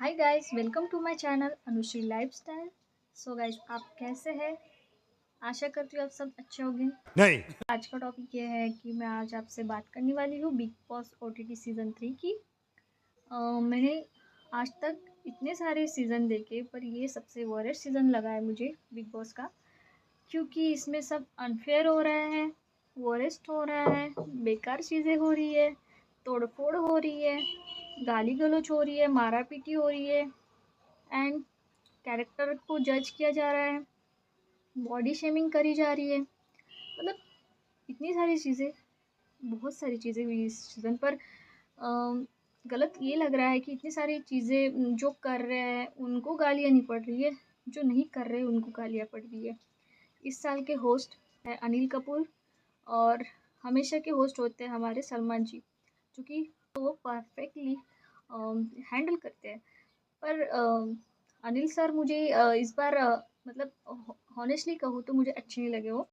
Hi guys, welcome to my channel Anushree Lifestyle. So guys, आप कैसे हैं? आशा करती हूँ आप सब अच्छे होंगे। नहीं। आज का टॉपिक ये है कि मैं आज आपसे बात करने वाली हूँ बिग बॉस ओटीटी सीज़न 3 की। मैंने आज तक इतने सारे सीज़न देखे, पर ये सबसे वर्स्ट सीज़न लगा है मुझे बिग बॉस का, क्योंकि इसमें सब अनफेयर हो रहा है, वर्स्ट हो रहा है, बेकार चीज़ें हो रही है, तोड़-फोड़ हो रही है, गाली-गलौज हो रही है, मारा-पीटी हो रही है एंड कैरेक्टर को जज किया जा रहा है, बॉडी शेमिंग करी जा रही है। मतलब इतनी सारी चीज़ें, बहुत सारी चीज़ें हुई इस सीज़न पर। गलत ये लग रहा है कि इतनी सारी चीज़ें जो कर रहे हैं उनको गालियाँ नहीं पड़ रही है, जो नहीं कर रहे उनको गालियाँ पड़ रही है। इस साल के होस्ट है अनिल कपूर और हमेशा के होस्ट होते हैं हमारे सलमान जी, जो कि वो परफेक्टली हैंडल करते हैं। पर अनिल सर मुझे इस बार मतलब हॉनेस्टली कहूँ तो मुझे अच्छे नहीं लगे वो,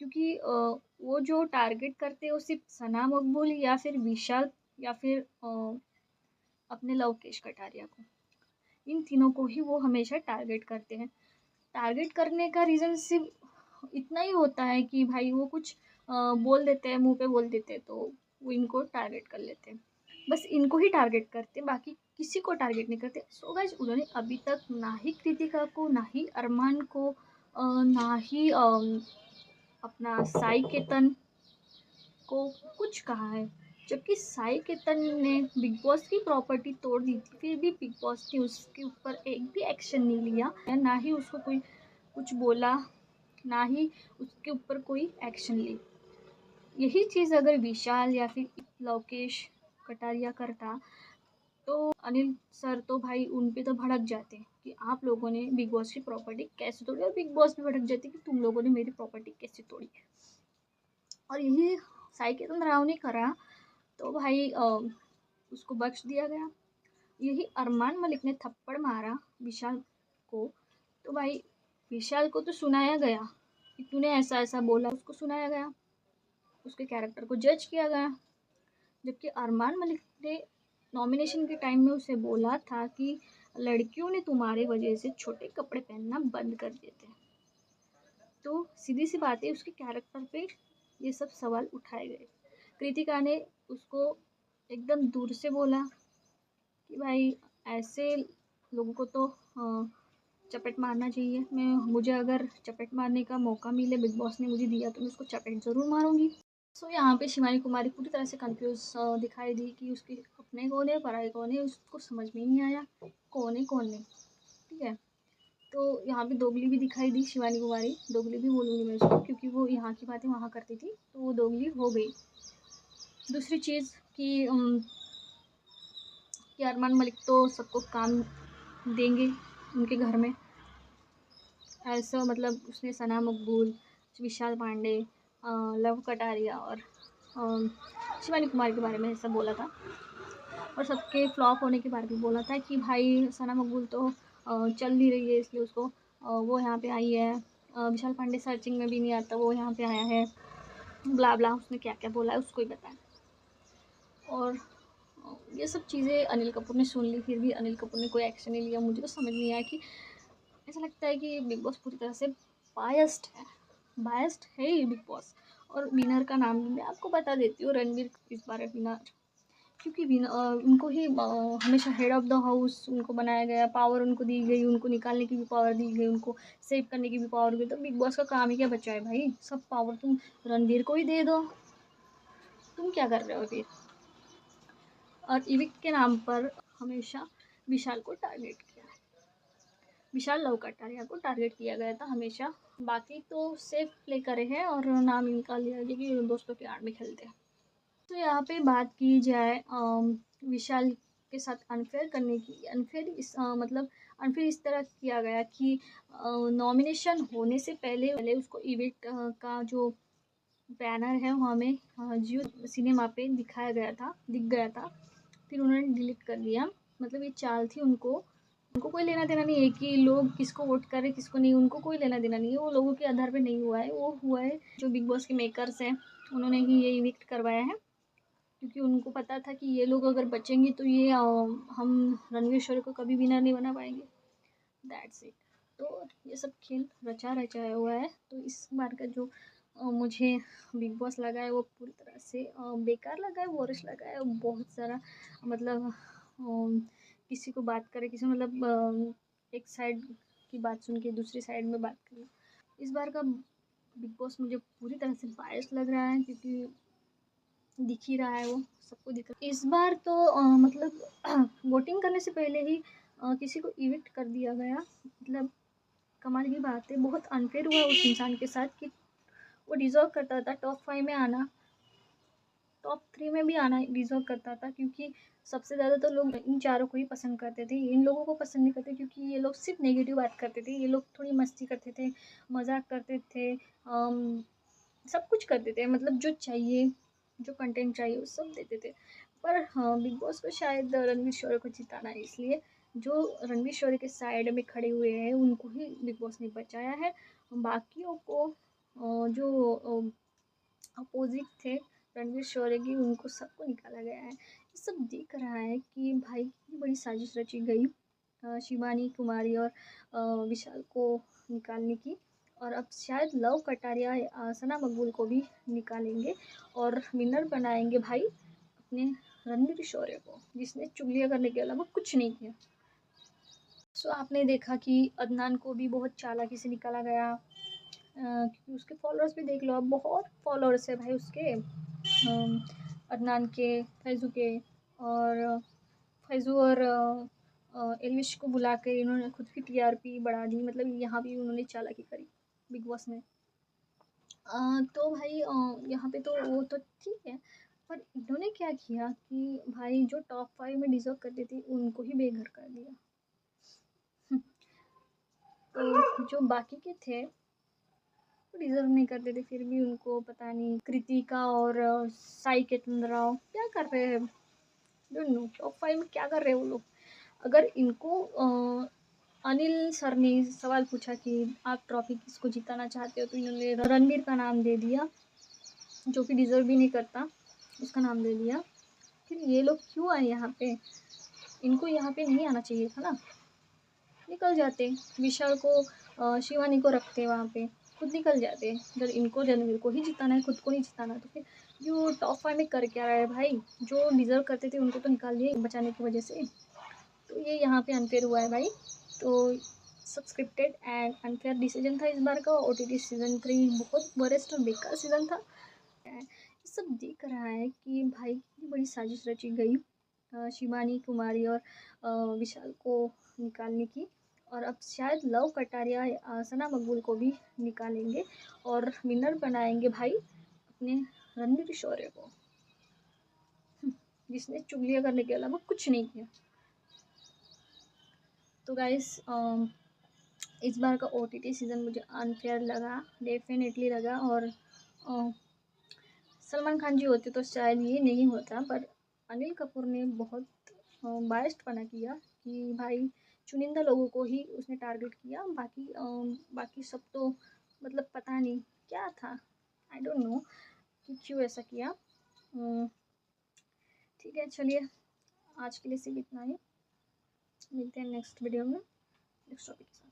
क्योंकि वो जो टारगेट करते हैं वो सिर्फ सना मकबूल या फिर विशाल या फिर अपने लवकेश कटारिया को, इन तीनों को ही वो हमेशा टारगेट करते हैं। टारगेट करने का रीज़न सिर्फ इतना ही होता है कि भाई वो कुछ बोल देते हैं, मुंह पे बोल देते हैं, तो वो इनको टारगेट कर लेते हैं। बस इनको ही टारगेट करते हैं, बाकी किसी को टारगेट नहीं करते। सो गाइस, उन्होंने अभी तक ना ही कृतिका को, ना ही अरमान को, ना ही अपना साई केतन को कुछ कहा है। जबकि साई केतन ने बिग बॉस की प्रॉपर्टी तोड़ दी थी, फिर भी बिग बॉस ने उसके ऊपर एक भी एक्शन नहीं लिया, ना ही उसको कोई कुछ बोला, ना ही उसके ऊपर कोई एक्शन ली। यही चीज़ अगर विशाल या फिर लोकेश कटारिया करता, तो अनिल सर तो भाई उन पे तो भड़क जाते कि आप लोगों ने बिग बॉस की प्रॉपर्टी कैसे तोड़ी, और बिग बॉस भी भड़क जाते कि तुम लोगों ने मेरी प्रॉपर्टी कैसे तोड़ी। और यही साई केतन राव ने करा, तो भाई उसको बख्श दिया गया। यही अरमान मलिक ने थप्पड़ मारा विशाल को, तो भाई विशाल को तो सुनाया गया कि तूने ऐसा ऐसा बोला, उसको सुनाया गया, उसके कैरेक्टर को जज किया गया। जबकि अरमान मलिक ने नॉमिनेशन के टाइम में उसे बोला था कि लड़कियों ने तुम्हारे वजह से छोटे कपड़े पहनना बंद कर दिए थे। तो सीधी सी बात है, उसके कैरेक्टर पे ये सब सवाल उठाए गए। कृतिका ने उसको एकदम दूर से बोला कि भाई ऐसे लोगों को तो चपेट मारना चाहिए। मुझे अगर चपेट मारने का मौका मिले, बिग बॉस ने मुझे दिया, तो मैं उसको चपेट ज़रूर मारूंगी। सो यहाँ पे शिवानी कुमारी पूरी तरह से कंफ्यूज दिखाई दी कि उसके अपने कौन है, पराये कौन है, उसको समझ में ही नहीं आया कौन है कौन नहीं। ठीक है, तो यहाँ पे दोगली भी दिखाई दी शिवानी कुमारी, दोगली भी बोलूँगी मैं उसको, क्योंकि वो यहाँ की बातें वहाँ करती थी, तो वो दोगली हो गई। दूसरी चीज़ कि अरमान मलिक तो सबको काम देंगे उनके घर में, ऐसा मतलब उसने सना मकबूल, विशाल पांडे, लव कटारिया और शिवानी कुमार के बारे में ऐसा बोला था, और सबके फ्लॉप होने के बारे में बोला था कि भाई सना मकबूल तो चल नहीं रही है, इसलिए उसको वो यहाँ पे आई है। विशाल पांडे सर्चिंग में भी नहीं आता, वो यहाँ पे आया है, ब्ला ब्ला, उसने क्या क्या बोला है उसको ही बताया। और ये सब चीज़ें अनिल कपूर ने सुन ली, फिर भी अनिल कपूर ने कोई एक्शन नहीं लिया। मुझे तो समझ नहीं आया कि ऐसा लगता है कि बिग बॉस पूरी तरह से बायस्ड है ये बिग बॉस। और विनर का नाम भी मैं आपको बता देती हूँ, रणवीर इस बार है विनर, क्योंकि उनको ही हमेशा हेड ऑफ़ द हाउस उनको बनाया गया, पावर उनको दी गई, उनको निकालने की भी पावर दी गई, उनको सेव करने की भी पावर दी गई। तो बिग बॉस का काम ही क्या बचा है भाई? सब पावर तुम रणवीर को ही दे दो। तुम क्या कर रहे हो फिर? और इविक के नाम पर हमेशा विशाल को टारगेट किया, विशाल लव कटारिया को टारगेट किया गया था हमेशा। बाकी तो सेफ प्ले करे हैं और नाम इनका लिया गया कि दोस्तों की आड़ में खेलते हैं। तो यहाँ पे बात की जाए विशाल के साथ अनफेयर करने की, मतलब अनफेयर इस तरह किया गया कि नॉमिनेशन होने से पहले उसको इवेंट का जो बैनर है वो हमें जियो सिनेमा पे दिख गया था, फिर उन्होंने डिलीट कर दिया। मतलब ये चाल थी, उनको कोई लेना देना नहीं है कि लोग किसको वोट कर रहे किसको नहीं, उनको कोई लेना देना नहीं है। वो लोगों के आधार पे नहीं हुआ है, वो हुआ है जो बिग बॉस के मेकर्स हैं, उन्होंने ही ये इविक्ट करवाया है, क्योंकि उनको पता था कि ये लोग अगर बचेंगे तो ये हम रणवीर शोरे को कभी विनर नहीं बना पाएंगे। That's it. तो ये सब खेल रचा रचाया हुआ है। तो इस बार का जो मुझे बिग बॉस लगा है वो पूरी तरह से बेकार लगा है, बोरिश लगा है। बहुत सारा मतलब किसी को बात करे, किसी मतलब एक साइड की बात सुन के दूसरी साइड में बात करें। इस बार का बिग बॉस मुझे पूरी तरह से बायस लग रहा है, क्योंकि दिख ही रहा है, वो सबको दिख रहा है। इस बार तो मतलब वोटिंग करने से पहले ही किसी को इविक्ट कर दिया गया। मतलब कमाल की बात है, बहुत अनफेयर हुआ उस इंसान के साथ कि वो डिजर्व करता था टॉप 5 में आना, टॉप 3 में भी आना डिजर्व करता था, क्योंकि सबसे ज़्यादा तो लोग इन चारों को ही पसंद करते थे। इन लोगों को पसंद नहीं करते क्योंकि ये लोग सिर्फ नेगेटिव बात करते थे। ये लोग थोड़ी मस्ती करते थे, मजाक करते थे, सब कुछ करते थे, मतलब जो चाहिए, जो कंटेंट चाहिए वो सब देते थे। पर हाँ, बिग बॉस को शायद रणवीर शोरे को जिताना है, इसलिए जो रणवीर शोरे के साइड में खड़े हुए हैं उनको ही बिग बॉस ने बचाया है। बाकियों को जो अपोजिट थे रणवीर शोरे की, उनको सबको निकाला गया है। ये सब दिख रहा है कि भाई कितनी बड़ी साजिश रची गई शिवानी कुमारी और विशाल को निकालने की। और अब शायद लव कटारिया सना मकबूल को भी निकालेंगे और विनर बनाएंगे भाई अपने रणवीर शौर्य को, जिसने चुगलियां करने के अलावा कुछ नहीं किया। सो आपने देखा कि अदनान को भी बहुत चालाकी से निकाला गया, क्योंकि उसके फॉलोअर्स भी देख लो, अब बहुत फॉलोअर्स है भाई उसके, अदनान के, फैज़ू के। और फैज़ू और एलविश को बुला कर इन्होंने खुद की टीआरपी बढ़ा दी, मतलब यहाँ भी उन्होंने चालाकी करी बिग बॉस में। तो भाई यहाँ पे तो वो तो ठीक है, पर इन्होंने क्या किया कि भाई जो टॉप 5 में डिजर्व करते थे उनको ही बेघर कर दिया। तो जो बाकी के थे वो डिजर्व नहीं करते थे, फिर भी उनको पता नहीं कृतिका और साई केतन राव क्या कर रहे हैं, डोंट नो टॉप 5 में क्या कर रहे हैं वो लोग। अगर इनको अनिल सर ने सवाल पूछा कि आप ट्रॉफी किसको जिताना चाहते हो, तो इन्होंने रणबीर का नाम दे दिया, जो कि डिजर्व भी नहीं करता, उसका नाम दे दिया। फिर ये लोग क्यों आए यहाँ पे, इनको यहाँ पे नहीं आना चाहिए था ना, निकल जाते। विशाल को शिवानी को रखते वहाँ पे, खुद निकल जाते। अगर इनको रणवीर को ही जिताना है, खुद को नहीं जिताना, तो फिर जो टॉप 5 में कर क्या रहा है भाई, जो डिजर्व करते थे उनको तो निकाल दिए बचाने की वजह से। तो ये यहाँ पे अनफेयर हुआ है भाई। तो सब्सक्रिप्टेड एंड अनफेयर डिसीजन था इस बार का। ओटीटी सीजन 3 बहुत वरेस्ट और बेकार सीजन था। ये सब दिख रहा है कि भाई कितनी बड़ी साजिश रची गई शिवानी कुमारी और विशाल को निकालने की। और अब शायद लव कटारिया सना मकबूल को भी निकालेंगे और विनर बनाएंगे भाई अपने रणवीर शौर्य को, जिसने चुगलियां करने के अलावा कुछ नहीं किया। तो गाइस इस बार का ओटीटी सीज़न मुझे अनफेयर लगा, डेफिनेटली लगा। और सलमान खान जी होते तो शायद ये नहीं होता, पर अनिल कपूर ने बहुत बायस्ड पना किया कि भाई चुनिंदा लोगों को ही उसने टारगेट किया, बाकी सब तो मतलब पता नहीं क्या था, आई डोंट नो कि क्यों ऐसा किया। ठीक है, चलिए आज के लिए सिर्फ इतना ही, मिलते हैं नेक्स्ट वीडियो में नेक्स्ट टॉपिक।